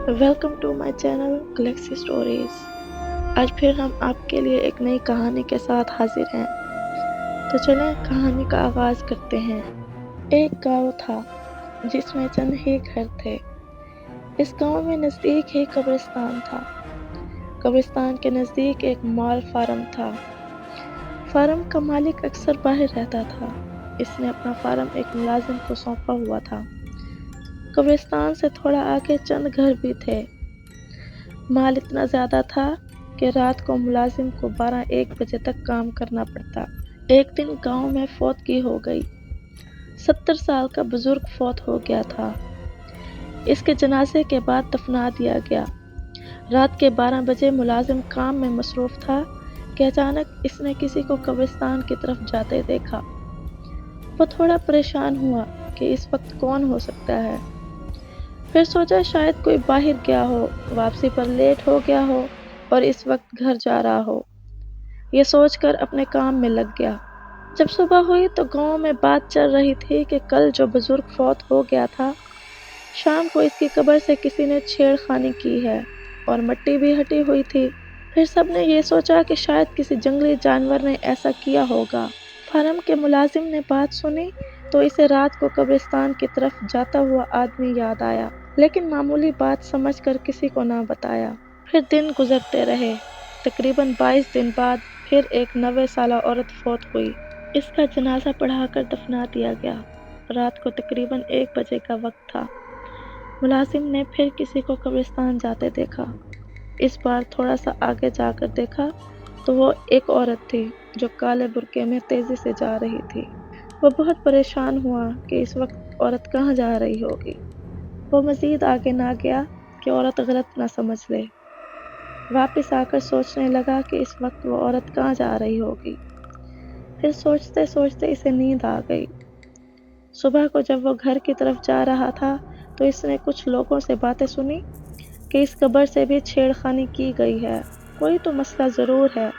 Welcome to my channel Galaxy Stories. آج پھر ہم آپ کے لیے ایک نئی کہانی کے ساتھ حاضر ہیں، تو چلیں کہانی کا آغاز کرتے ہیں۔ ایک گاؤں تھا جس میں چند ہی گھر تھے۔ اس گاؤں میں نزدیک ہی قبرستان تھا۔ قبرستان کے نزدیک ایک مال فارم تھا۔ فارم کا مالک اکثر باہر رہتا تھا۔ اس نے اپنا فارم ایک ملازم کو سونپا ہوا تھا۔ قبرستان سے تھوڑا آگے چند گھر بھی تھے۔ مال اتنا زیادہ تھا کہ رات کو ملازم کو 12-1 بجے تک کام کرنا پڑتا۔ ایک دن گاؤں میں فوتگی ہو گئی۔ 70 سال کا بزرگ فوت ہو گیا تھا۔ اس کے جنازے کے بعد دفنا دیا گیا۔ رات کے 12 بجے ملازم کام میں مصروف تھا کہ اچانک اس نے کسی کو قبرستان کی طرف جاتے دیکھا۔ وہ تھوڑا پریشان ہوا کہ اس وقت کون ہو سکتا ہے۔ پھر سوچا شاید کوئی باہر گیا ہو، واپسی پر لیٹ ہو گیا ہو اور اس وقت گھر جا رہا ہو۔ یہ سوچ کر اپنے کام میں لگ گیا۔ جب صبح ہوئی تو گاؤں میں بات چل رہی تھی کہ کل جو بزرگ فوت ہو گیا تھا، شام کو اس کی قبر سے کسی نے چھیڑ خانی کی ہے اور مٹی بھی ہٹی ہوئی تھی۔ پھر سب نے یہ سوچا کہ شاید کسی جنگلی جانور نے ایسا کیا ہوگا۔ فارم کے ملازم نے بات سنی تو اسے رات کو قبرستان کی طرف جاتا ہوا آدمی یاد آیا، لیکن معمولی بات سمجھ کر کسی کو نہ بتایا۔ پھر دن گزرتے رہے۔ تقریباً 22 دن بعد پھر ایک 90 سالہ عورت فوت ہوئی۔ اس کا جنازہ پڑھا کر دفنا دیا گیا۔ رات کو تقریباً 1 بجے کا وقت تھا۔ ملازم نے پھر کسی کو قبرستان جاتے دیکھا۔ اس بار تھوڑا سا آگے جا کر دیکھا تو وہ ایک عورت تھی جو کالے برقعے میں تیزی سے جا رہی تھی۔ وہ بہت پریشان ہوا کہ اس وقت عورت کہاں جا رہی ہوگی۔ وہ مزید آگے نہ گیا کہ عورت غلط نہ سمجھ لے۔ واپس آ کر سوچنے لگا کہ اس وقت وہ عورت کہاں جا رہی ہوگی۔ پھر سوچتے سوچتے اسے نیند آ گئی۔ صبح کو جب وہ گھر کی طرف جا رہا تھا تو اس نے کچھ لوگوں سے باتیں سنی کہ اس قبر سے بھی چھیڑ خانی کی گئی ہے، کوئی تو مسئلہ ضرور ہے۔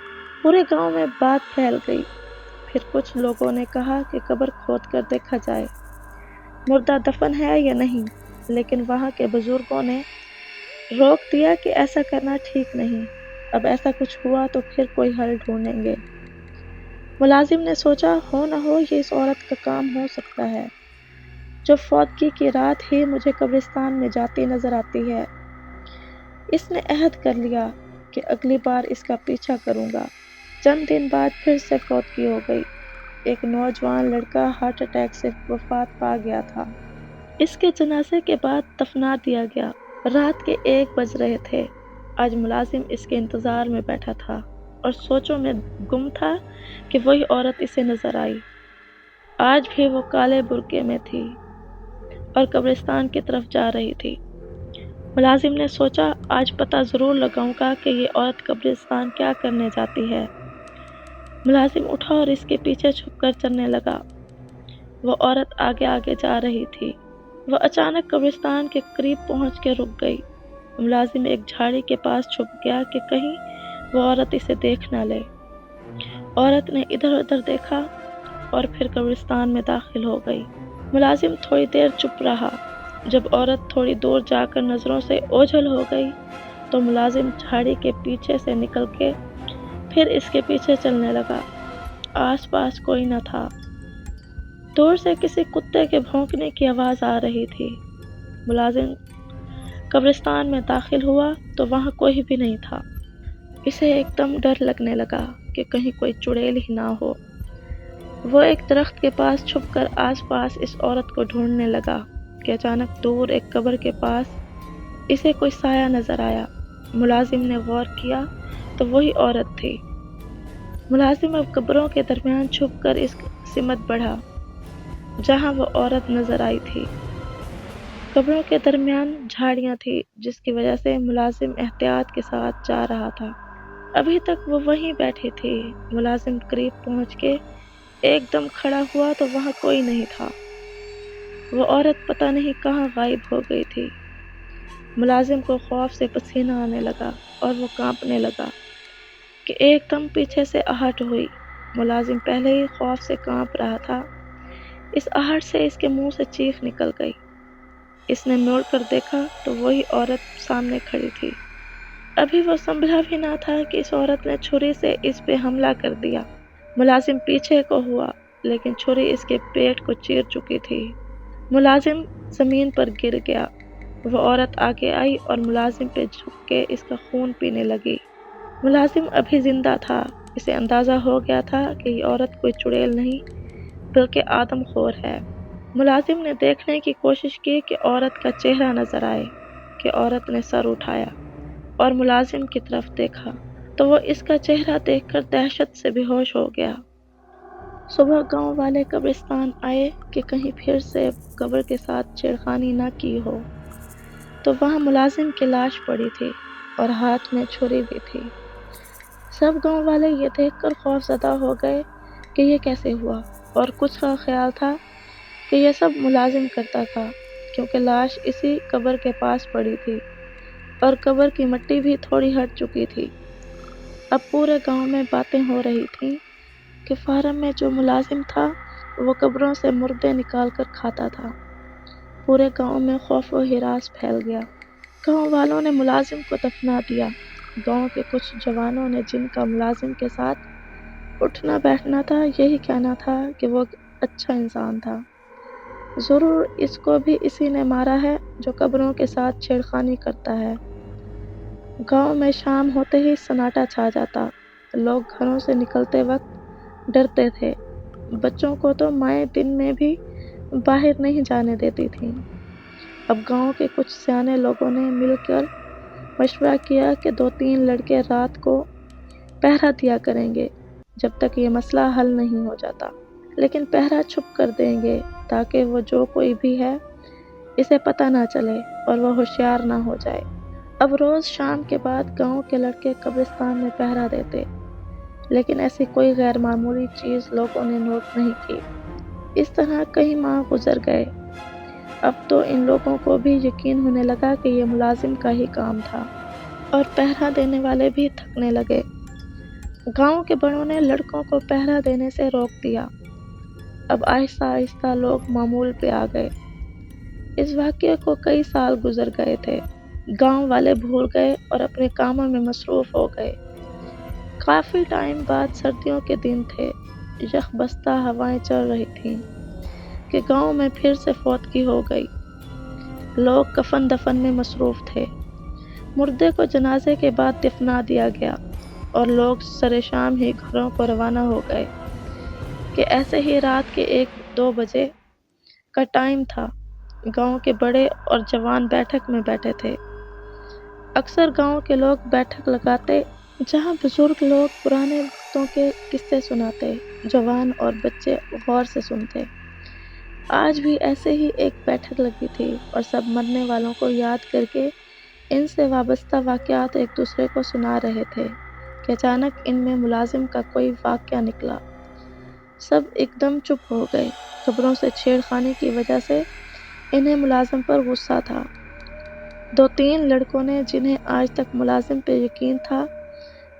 پورے گاؤں میں بات پھیل گئی۔ پھر کچھ لوگوں نے کہا کہ قبر کھود کر دیکھا جائے، مردہ دفن ہے یا نہیں، لیکن وہاں کے بزرگوں نے روک دیا کہ ایسا کرنا ٹھیک نہیں، اب ایسا کچھ ہوا تو پھر کوئی حل ڈھونڈیں گے۔ ملازم نے سوچا ہو نہ ہو یہ اس عورت کا کام ہو سکتا ہے، جو فوتگی کی رات ہی مجھے قبرستان میں جاتی نظر آتی ہے۔ اس نے عہد کر لیا کہ اگلی بار اس کا پیچھا کروں گا۔ چند دن بعد پھر سے فوتگی ہو گئی۔ ایک نوجوان لڑکا ہارٹ اٹیک سے وفات پا گیا تھا۔ اس کے جنازے کے بعد دفنا دیا گیا۔ رات کے 1 بج رہے تھے۔ آج ملازم اس کے انتظار میں بیٹھا تھا اور سوچوں میں گم تھا کہ وہی عورت اسے نظر آئی۔ آج بھی وہ کالے برقعے میں تھی اور قبرستان کی طرف جا رہی تھی۔ ملازم نے سوچا آج پتہ ضرور لگاؤں گا کہ یہ عورت قبرستان کیا کرنے جاتی ہے۔ ملازم اٹھا اور اس کے پیچھے چھپ کر چلنے لگا۔ وہ عورت آگے آگے جا رہی تھی۔ وہ اچانک قبرستان کے قریب پہنچ کے رک گئی۔ ملازم ایک جھاڑی کے پاس چھپ گیا کہ کہیں وہ عورت اسے دیکھ نہ لے۔ عورت نے ادھر ادھر دیکھا اور پھر قبرستان میں داخل ہو گئی۔ ملازم تھوڑی دیر چپ رہا۔ جب عورت تھوڑی دور جا کر نظروں سے اوجھل ہو گئی تو ملازم جھاڑی کے پیچھے سے نکل کے پھر اس کے پیچھے چلنے لگا۔ آس پاس کوئی نہ تھا۔ دور سے کسی کتے کے بھونکنے کی آواز آ رہی تھی۔ ملازم قبرستان میں داخل ہوا تو وہاں کوئی بھی نہیں تھا۔ اسے ایک دم ڈر لگنے لگا کہ کہیں کوئی چڑیل ہی نہ ہو۔ وہ ایک درخت کے پاس چھپ کر آس پاس اس عورت کو ڈھونڈنے لگا کہ اچانک دور ایک قبر کے پاس اسے کوئی سایہ نظر آیا۔ ملازم نے غور کیا تو وہی عورت تھی۔ ملازم اب قبروں کے درمیان چھپ کر اس سمت بڑھا جہاں وہ عورت نظر آئی تھی۔ قبروں کے درمیان جھاڑیاں تھی جس کی وجہ سے ملازم احتیاط کے ساتھ جا رہا تھا۔ ابھی تک وہ وہیں بیٹھی تھی۔ ملازم قریب پہنچ کے ایک دم کھڑا ہوا تو وہاں کوئی نہیں تھا۔ وہ عورت پتہ نہیں کہاں غائب ہو گئی تھی۔ ملازم کو خوف سے پسینہ آنے لگا اور وہ کانپنے لگا کہ ایک دم پیچھے سے آہٹ ہوئی۔ ملازم پہلے ہی خوف سے کانپ رہا تھا۔ اس آہٹ سے اس کے منہ سے چیخ نکل گئی۔ اس نے موڑ کر دیکھا تو وہی عورت سامنے کھڑی تھی۔ ابھی وہ سنبھلا بھی نہ تھا کہ اس عورت نے چھری سے اس پہ حملہ کر دیا۔ ملازم پیچھے کو ہوا لیکن چھری اس کے پیٹ کو چیر چکی تھی۔ ملازم زمین پر گر گیا۔ وہ عورت آگے آئی اور ملازم پہ جھک کے اس کا خون پینے لگی۔ ملازم ابھی زندہ تھا۔ اسے اندازہ ہو گیا تھا کہ یہ عورت کوئی چڑیل نہیں بلکہ آدم خور ہے۔ ملازم نے دیکھنے کی کوشش کی کہ عورت کا چہرہ نظر آئے کہ عورت نے سر اٹھایا اور ملازم کی طرف دیکھا تو وہ اس کا چہرہ دیکھ کر دہشت سے بے ہوش ہو گیا۔ صبح گاؤں والے قبرستان آئے کہ کہیں پھر سے قبر کے ساتھ چھیڑخانی نہ کی ہو تو وہاں ملازم کی لاش پڑی تھی اور ہاتھ میں چھری بھی تھی۔ سب گاؤں والے یہ دیکھ کر خوف زدہ ہو گئے کہ یہ کیسے ہوا، اور کچھ کا خیال تھا کہ یہ سب ملازم کرتا تھا کیونکہ لاش اسی قبر کے پاس پڑی تھی اور قبر کی مٹی بھی تھوڑی ہٹ چکی تھی۔ اب پورے گاؤں میں باتیں ہو رہی تھیں کہ فارم میں جو ملازم تھا وہ قبروں سے مردے نکال کر کھاتا تھا۔ پورے گاؤں میں خوف و ہراس پھیل گیا۔ گاؤں والوں نے ملازم کو دفنا دیا۔ گاؤں کے کچھ جوانوں نے جن کا ملازم کے ساتھ اٹھنا بیٹھنا تھا یہی کہنا تھا کہ وہ اچھا انسان تھا، ضرور اس کو بھی اسی نے مارا ہے جو قبروں کے ساتھ چھیڑخانی کرتا ہے۔ گاؤں میں شام ہوتے ہی سناٹا چھا جاتا۔ لوگ گھروں سے نکلتے وقت ڈرتے تھے۔ بچوں کو تو مائیں دن میں بھی باہر نہیں جانے دیتی تھیں۔ اب گاؤں کے کچھ سیانے لوگوں نے مل کر مشورہ کیا کہ 2-3 لڑکے رات کو پہرا دیا کریں گے جب تک یہ مسئلہ حل نہیں ہو جاتا، لیکن پہرا چھپ کر دیں گے تاکہ وہ جو کوئی بھی ہے اسے پتہ نہ چلے اور وہ ہوشیار نہ ہو جائے۔ اب روز شام کے بعد گاؤں کے لڑکے قبرستان میں پہرا دیتے، لیکن ایسی کوئی غیر معمولی چیز لوگوں نے نوٹ نہیں کی۔ اس طرح کئی ماہ گزر گئے۔ اب تو ان لوگوں کو بھی یقین ہونے لگا کہ یہ ملازم کا ہی کام تھا اور پہرا دینے والے بھی تھکنے لگے۔ گاؤں کے بڑوں نے لڑکوں کو پہرا دینے سے روک دیا۔ اب آہستہ آہستہ لوگ معمول پہ آ گئے۔ اس واقعے کو کئی سال گزر گئے تھے۔ گاؤں والے بھول گئے اور اپنے کاموں میں مصروف ہو گئے۔ کافی ٹائم بعد سردیوں کے دن تھے، یخ بستہ ہوائیں چل رہی تھیں کہ گاؤں میں پھر سے فوتگی ہو گئی۔ لوگ کفن دفن میں مصروف تھے۔ مردے کو جنازے کے بعد دفنا دیا گیا اور لوگ سر شام ہی گھروں کو روانہ ہو گئے کہ ایسے ہی رات کے 1-2 بجے کا ٹائم تھا۔ گاؤں کے بڑے اور جوان بیٹھک میں بیٹھے تھے۔ اکثر گاؤں کے لوگ بیٹھک لگاتے جہاں بزرگ لوگ پرانے وقتوں کے قصے سناتے، جوان اور بچے غور سے سنتے۔ آج بھی ایسے ہی ایک بیٹھک لگی تھی اور سب مرنے والوں کو یاد کر کے ان سے وابستہ واقعات ایک دوسرے کو سنا رہے تھے کہ اچانک ان میں ملازم کا کوئی واقعہ نکلا۔ سب ایک دم چپ ہو گئے۔ قبروں سے چھیڑخانی کی وجہ سے انہیں ملازم پر غصہ تھا۔ 2-3 لڑکوں نے جنہیں آج تک ملازم پہ یقین تھا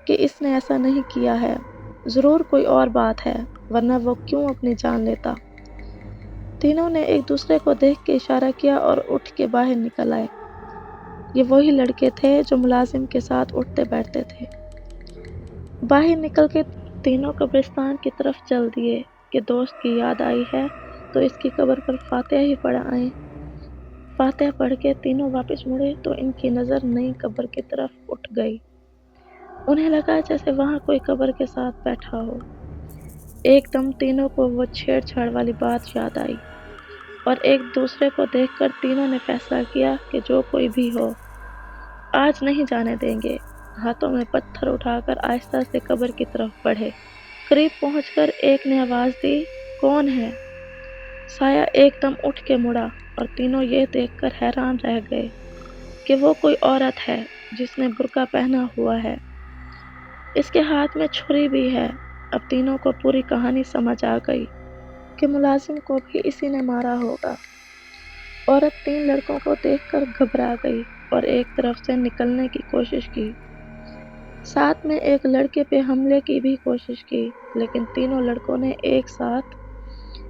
کہ اس نے ایسا نہیں کیا ہے، ضرور کوئی اور بات ہے ورنہ وہ کیوں اپنی جان لیتا۔ تینوں نے ایک دوسرے کو دیکھ کے اشارہ کیا اور اٹھ کے باہر نکل آئے۔ یہ وہی لڑکے تھے جو ملازم کے ساتھ اٹھتے بیٹھتے تھے۔ باہر نکل کے تینوں قبرستان کی طرف چل دیے کہ دوست کی یاد آئی ہے تو اس کی قبر پر فاتحہ ہی پڑھ آئیں۔ فاتحہ پڑھ کے تینوں واپس مڑے تو ان کی نظر نئی قبر کی طرف اٹھ گئی۔ انہیں لگا جیسے وہاں کوئی قبر کے ساتھ بیٹھا ہو۔ ایک دم تینوں کو وہ چھیڑ چھاڑ والی بات یاد آئی اور ایک دوسرے کو دیکھ کر تینوں نے فیصلہ کیا کہ جو کوئی بھی ہو آج نہیں جانے دیں گے۔ ہاتھوں میں پتھر اٹھا کر آہستہ سے قبر کی طرف بڑھے۔ قریب پہنچ کر ایک نے آواز دی، کون ہے؟ سایہ ایک دم اٹھ کے مڑا اور تینوں یہ دیکھ کر حیران رہ گئے کہ وہ کوئی عورت ہے جس نے برقع پہنا ہوا ہے۔ اس کے ہاتھ میں چھری بھی ہے۔ اب تینوں کو پوری کہانی سمجھ آ گئی کہ ملازم کو بھی اسی نے مارا ہوگا۔ عورت 3 لڑکوں کو دیکھ کر گھبرا گئی اور ایک طرف سے نکلنے کی کوشش کی۔ ساتھ میں ایک لڑکے پہ حملے کی بھی کوشش کی، لیکن تینوں لڑکوں نے ایک ساتھ